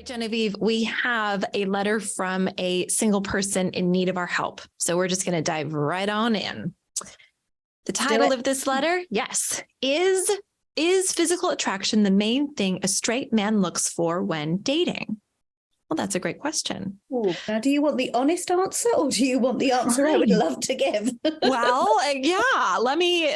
Genevieve, we have a letter from a single person in need of our help. So we're just going to dive right on in. The title of this letter, yes, is physical attraction the main thing a straight man looks for when dating? Well, that's a great question. Ooh, now, do you want the honest answer or do you want the answer I would love to give? Well, yeah,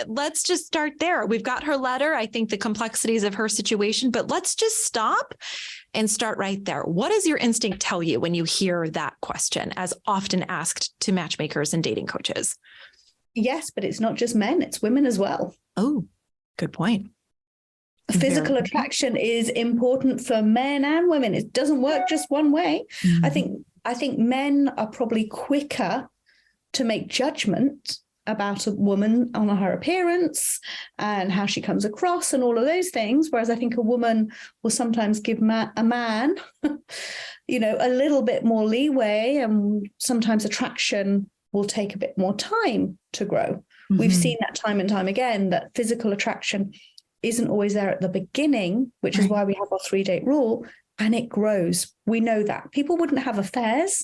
let's just start there. We've got her letter. I think the complexities of her situation, but let's just stop and start right there. What does your instinct tell you when you hear that question, as often asked to matchmakers and dating coaches? Yes, but it's not just men, it's women as well. Oh, good point. Physical attraction is important for men and women. It doesn't work just one way. Mm-hmm. I think men are probably quicker to make judgment about a woman on her appearance and how she comes across and all of those things. Whereas I think a woman will sometimes give a man, a little bit more leeway, and sometimes attraction will take a bit more time to grow. Mm-hmm. We've seen that time and time again, that physical attraction isn't always there at the beginning, which is why we have our 3-date rule, and it grows. We know that. People wouldn't have affairs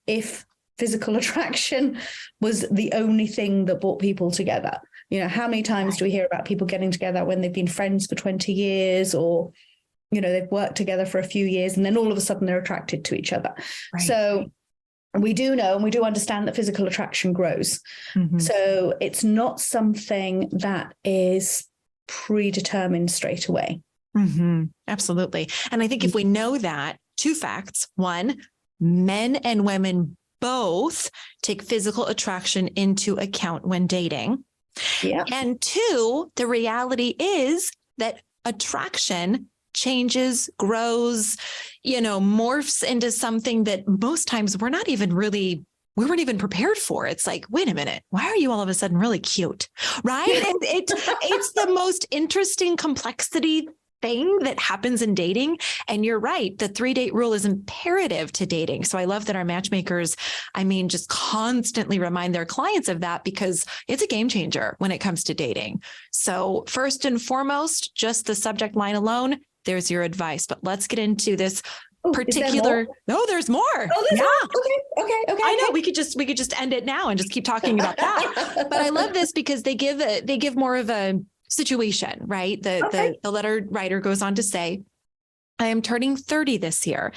if physical attraction was the only thing that brought people together. How many times do we hear about people getting together when they've been friends for 20 years or, they've worked together for a few years and then all of a sudden they're attracted to each other. Right. So we do know and we do understand that physical attraction grows. Mm-hmm. So it's not something that is predetermined straight away. Mm-hmm. Absolutely. And I think if we know that, 2 facts. 1, men and women both take physical attraction into account when dating. Yeah. And 2, the reality is that attraction changes, grows, morphs into something that most times we weren't even prepared for. It's like, wait a minute, why are you all of a sudden really cute? Right. And it's the most interesting complexity thing that happens in dating. And you're right. The 3-date rule is imperative to dating. So I love that our matchmakers, just constantly remind their clients of that, because it's a game changer when it comes to dating. So first and foremost, just the subject line alone, there's your advice. But let's get into this particular. No, there's more. Oh, there's more? Okay. I know we could just end it now and just keep talking about that. But I love this because they give more of a situation, right? The letter writer goes on to say, I am turning 30 this year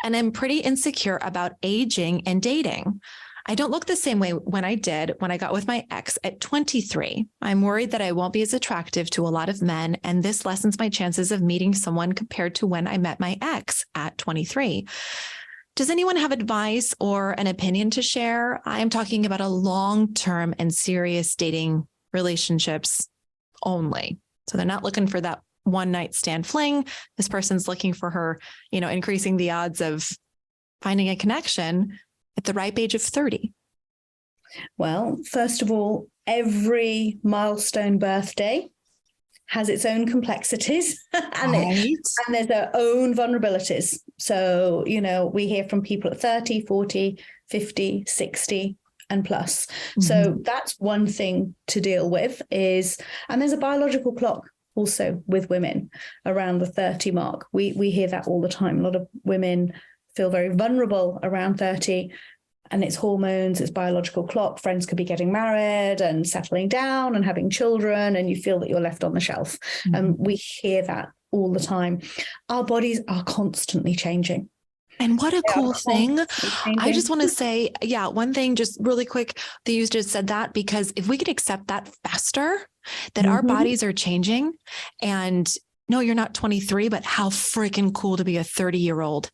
and I'm pretty insecure about aging and dating. I don't look the same way when I got with my ex at 23. I'm worried that I won't be as attractive to a lot of men, and this lessens my chances of meeting someone compared to when I met my ex at 23. Does anyone have advice or an opinion to share? I am talking about a long-term and serious dating relationships only. So they're not looking for that one-night stand fling. This person's looking for her, increasing the odds of finding a connection at the ripe age of 30? Well, first of all, every milestone birthday has its own complexities and there's their own vulnerabilities. So, we hear from people at 30, 40, 50, 60 and plus. Mm-hmm. So that's one thing to deal with and there's a biological clock also with women around the 30 mark. We hear that all the time. A lot of women feel very vulnerable around 30, and it's hormones, it's biological clock. Friends could be getting married and settling down and having children, and you feel that you're left on the shelf. Mm-hmm. And we hear that all the time. Our bodies are constantly changing. And what a cool thing. I just want to say, one thing just really quick, that you just said that, because if we could accept that faster, that our bodies are changing, and no, you're not 23, but how freaking cool to be a 30-year-old.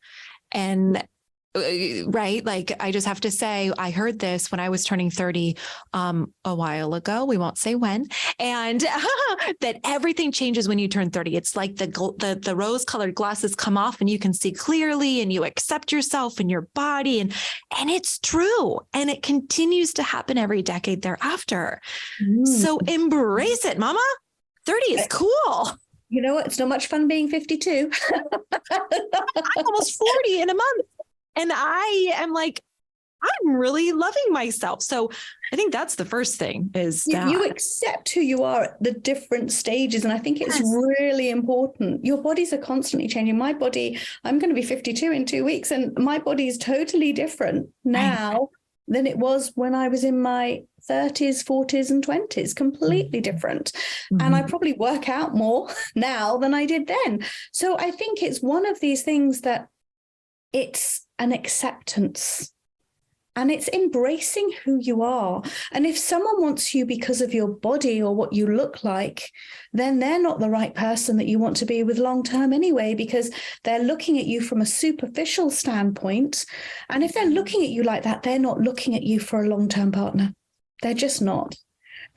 And right. Like, I just have to say, I heard this when I was turning 30 a while ago. We won't say when. And that everything changes when you turn 30. It's like the rose-colored glasses come off and you can see clearly and you accept yourself and your body. And it's true. And it continues to happen every decade thereafter. So embrace it, mama. 30 is cool. You know what? It's not much fun being 52. I'm almost 40 in a month. And I am like, I'm really loving myself. So I think that's the first thing is that you accept who you are at the different stages. And I think it's really important. Your bodies are constantly changing. My body, I'm going to be 52 in 2 weeks, and my body is totally different now than it was when I was in my 30s, 40s, and 20s, completely different. And I probably work out more now than I did then. So I think it's one of these things that it's an acceptance. And it's embracing who you are. And if someone wants you because of your body or what you look like, then they're not the right person that you want to be with long term anyway, because they're looking at you from a superficial standpoint. And if they're looking at you like that, they're not looking at you for a long term partner. They're just not.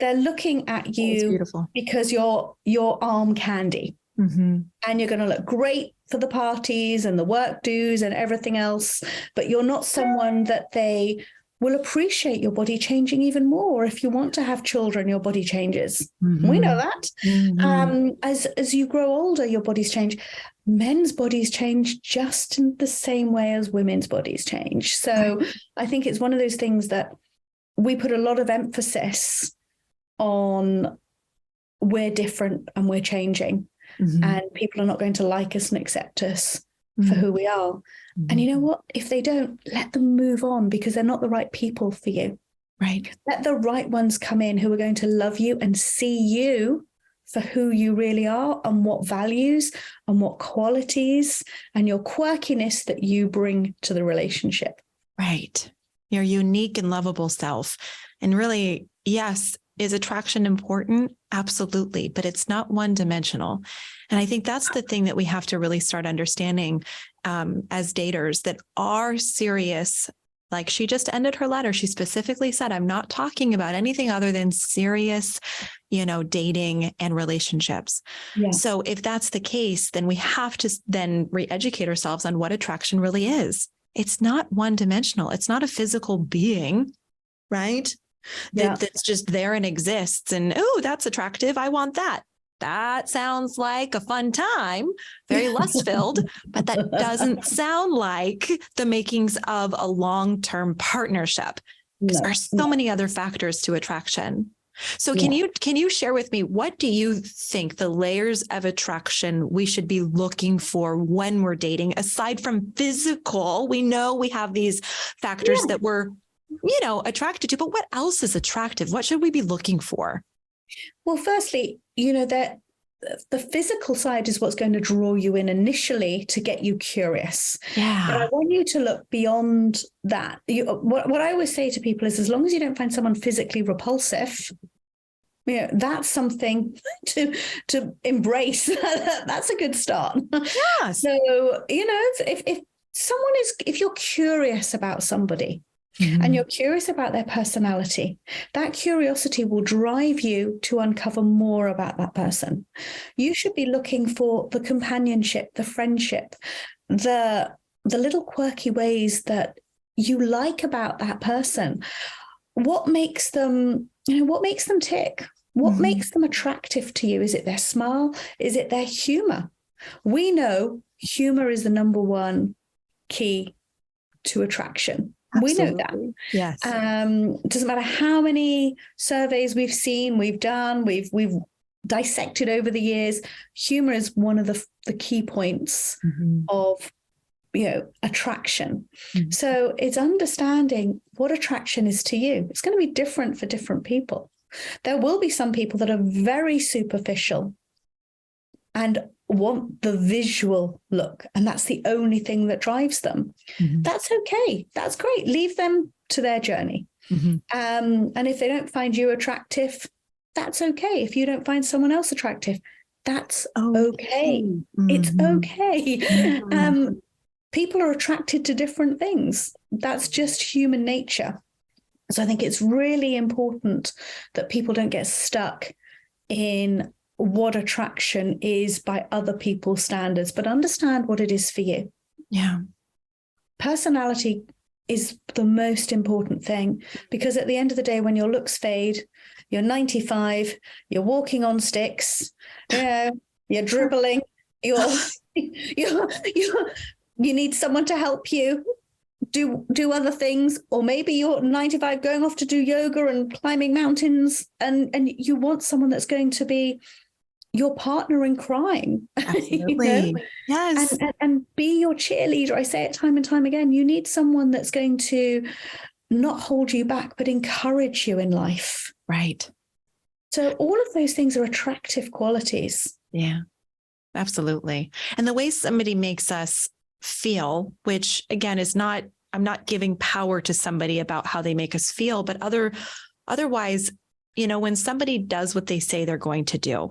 They're looking at you because you're arm candy. And you're going to look great for the parties and the work dues and everything else, but you're not someone that they will appreciate your body changing even more. If you want to have children, your body changes. We know that. As you grow older, your bodies change. Men's bodies change just in the same way as women's bodies change. So I think it's one of those things that we put a lot of emphasis on. We're different and we're changing. And people are not going to like us and accept us for who we are. And you know what? If they don't, let them move on, because they're not the right people for you. Right. Let the right ones come in who are going to love you and see you for who you really are and what values and what qualities and your quirkiness that you bring to the relationship. Right. Your unique and lovable self. And really, yes, is attraction important? Absolutely. But it's not one-dimensional. And I think that's the thing that we have to really start understanding as daters that are serious. Like she just ended her letter. She specifically said, I'm not talking about anything other than serious, dating and relationships. Yeah. So if that's the case, then we have to then re-educate ourselves on what attraction really is. It's not one-dimensional. It's not a physical being, right? That's just there and exists. And, oh, that's attractive. I want that. That sounds like a fun time, very lust-filled, but that doesn't sound like the makings of a long-term partnership. Because there are so many other factors to attraction. So can you share with me, what do you think the layers of attraction we should be looking for when we're dating, aside from physical? We know we have these factors that we're attracted to, but what else is attractive? What should we be looking for? Well, firstly, that the physical side is what's going to draw you in initially to get you curious. Yeah. But I want you to look beyond that. What I always say to people is, as long as you don't find someone physically repulsive, that's something to embrace. That's a good start. Yeah. So, if you're curious about somebody, and you're curious about their personality, that curiosity will drive you to uncover more about that person. You should be looking for the companionship, the friendship, the little quirky ways that you like about that person. What makes them tick? What makes them attractive to you? Is it their smile? Is it their humor? We know humor is the number one key to attraction. Absolutely. We know that. Yes. It doesn't matter how many surveys we've seen, we've done, we've dissected over the years. Humor is one of the key points of attraction. So it's understanding what attraction is to you. It's going to be different for different people. There will be some people that are very superficial and want the visual look, and that's the only thing that drives them. That's okay. That's great. Leave them to their journey. And if they don't find you attractive, that's okay. If you don't find someone else attractive, that's okay. It's okay. People are attracted to different things. That's just human nature. So I think it's really important that people don't get stuck in what attraction is by other people's standards, but understand what it is for you. Yeah. Personality is the most important thing, because at the end of the day, when your looks fade, you're 95, you're walking on sticks, you're dribbling, you need someone to help you do other things, or maybe you're 95 going off to do yoga and climbing mountains, and you want someone that's going to be your partner in crime. Absolutely. Yes. And be your cheerleader. I say it time and time again. You need someone that's going to not hold you back, but encourage you in life. Right. So all of those things are attractive qualities. Yeah, absolutely. And the way somebody makes us feel, which again is not, I'm not giving power to somebody about how they make us feel, but otherwise, when somebody does what they say they're going to do,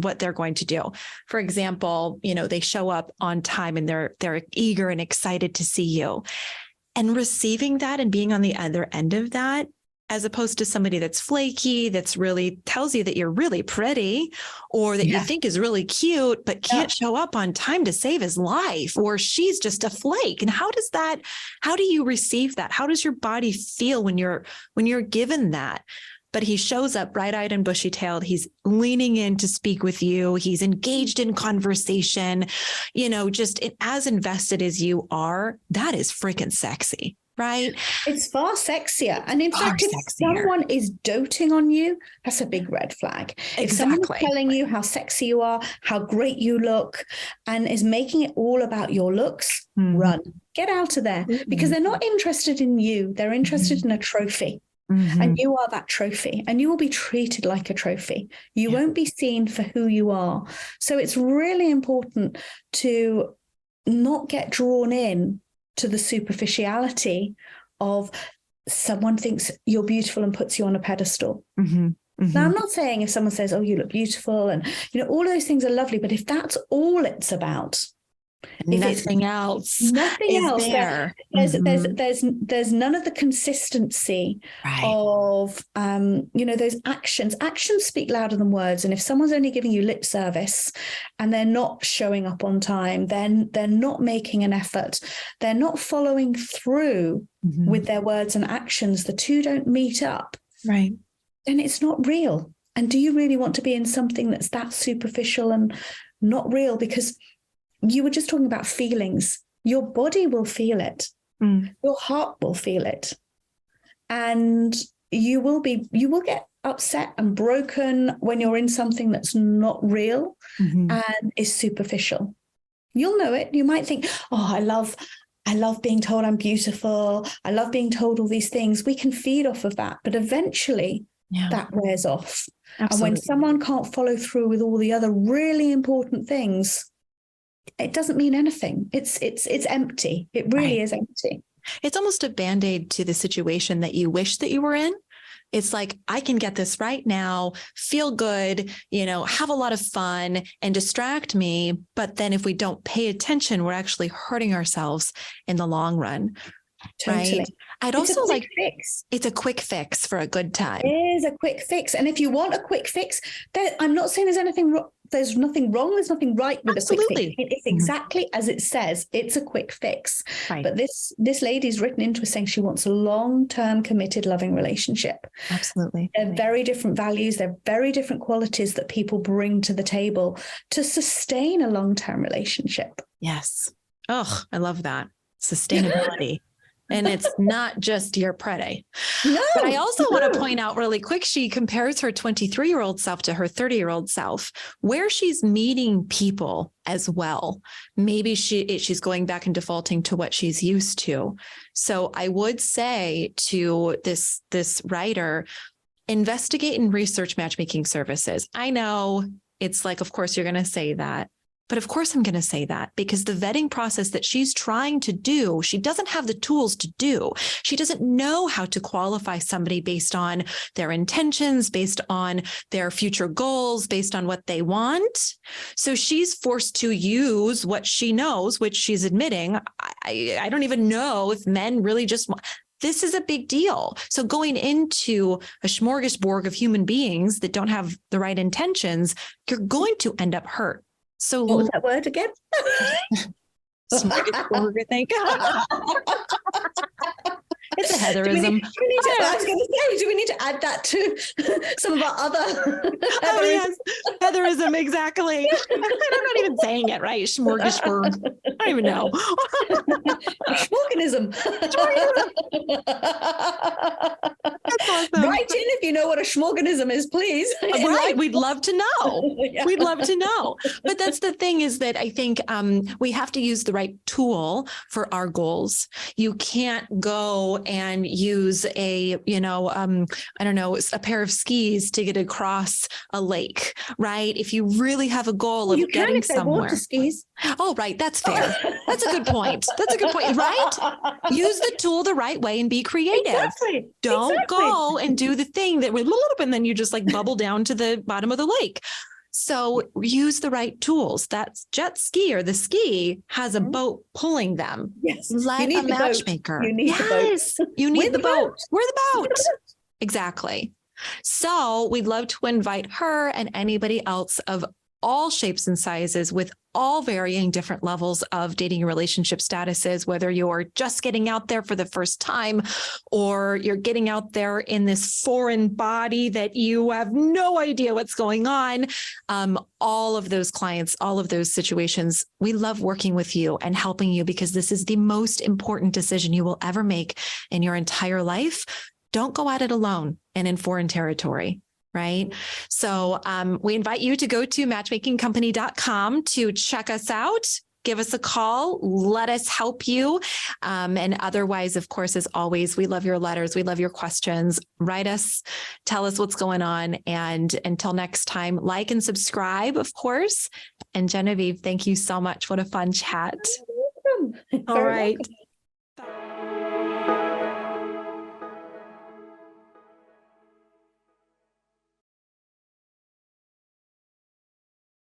what they're going to do, for example, they show up on time and they're eager and excited to see you, and receiving that and being on the other end of that, as opposed to somebody that's flaky, that's really tells you that you're really pretty, or that you think is really cute, but can't show up on time to save his life, or she's just a flake. And how do you receive that? How does your body feel when you're given that? But he shows up bright-eyed and bushy-tailed. He's leaning in to speak with you. He's engaged in conversation, just as invested as you are. That is freaking sexy, right? It's far sexier. And in fact, if someone is doting on you, that's a big red flag. Exactly. If someone's telling you how sexy you are, how great you look, and is making it all about your looks, run. Get out of there, because they're not interested in you. They're interested in a trophy. And you are that trophy, and you will be treated like a trophy. You won't be seen for who you are. So it's really important to not get drawn in to the superficiality of someone thinks you're beautiful and puts you on a pedestal. Now, I'm not saying if someone says, oh, you look beautiful, and all those things are lovely, but if that's all it's about, nothing else there. There's none of the consistency of those actions. Actions speak louder than words. And if someone's only giving you lip service and they're not showing up on time, then they're not making an effort, they're not following through with their words and actions, the two don't meet up, then it's not real. And do you really want to be in something that's that superficial and not real? Because you were just talking about feelings. Your body will feel it. Your heart will feel it. And you will get upset and broken when you're in something that's not real and is superficial. You'll know it. You might think, oh, I love being told I'm beautiful. I love being told all these things. We can feed off of that, but eventually that wears off. Absolutely. And when someone can't follow through with all the other really important things, it doesn't mean anything. It's empty. It really is empty. It's almost a Band-Aid to the situation that you wish that you were in. It's like, I can get this right now, feel good, have a lot of fun and distract me. But then if we don't pay attention, we're actually hurting ourselves in the long run. Totally. Right. I'd also like fix. It's a quick fix for a good time. It is a quick fix. And if you want a quick fix, I'm not saying there's anything wrong. There's nothing wrong. There's nothing right with a quick fix. It is exactly as it says. It's a quick fix. But this lady's written into it saying she wants a long-term committed loving relationship. Absolutely. They're very different values. They're very different qualities that people bring to the table to sustain a long-term relationship. Yes. Oh, I love that. Sustainability. And it's not just you're pretty. No, but I also want to point out really quick, she compares her 23-year-old self to her 30-year-old self, where she's meeting people as well. Maybe she's going back and defaulting to what she's used to. So I would say to this writer, investigate and research matchmaking services. I know it's like, of course, you're going to say that. But of course, I'm going to say that because the vetting process that she's trying to do, she doesn't have the tools to do. She doesn't know how to qualify somebody based on their intentions, based on their future goals, based on what they want. So she's forced to use what she knows, which she's admitting. I don't even know if men really just want. This is a big deal. So going into a smorgasbord of human beings that don't have the right intentions, you're going to end up hurt. So what was that word again? Smorgasbord, I think. It's a Heatherism. I was going to say, do we need to add that to some of our other? Oh, yes. Heatherism, exactly. I'm not even saying it right. Smorgasbord. I don't even know. Schmorganism. That's awesome. Write in if you know what a schmorganism is, please. Right. We'd love to know. Yeah. We'd love to know. But that's the thing, is that I think we have to use the right tool for our goals. You can't go and use a pair of skis to get across a lake, right? If you really have a goal of getting somewhere. Water skis. Oh, right. That's fair. That's a good point. That's a good point, right? Use the tool the right way and be creative. Exactly. Don't go and do the thing that would, and then you just like bubble down to the bottom of the lake. So use the right tools. That jet ski or the ski has a boat pulling them. Yes. Let a matchmaker. You need the boat. You need the boat. We're the boat. Exactly. So we'd love to invite her and anybody else of all shapes and sizes with all varying different levels of dating and relationship statuses, whether you're just getting out there for the first time or you're getting out there in this foreign body that you have no idea what's going on. All of those clients, all of those situations, we love working with you and helping you because this is the most important decision you will ever make in your entire life. Don't go at it alone and in foreign territory. Right. So we invite you to go to matchmakingcompany.com to check us out. Give us a call. Let us help you. And otherwise, of course, as always, we love your letters. We love your questions. Write us. Tell us what's going on. And until next time, like and subscribe, of course. And Genevieve, thank you so much. What a fun chat. You're welcome. All right.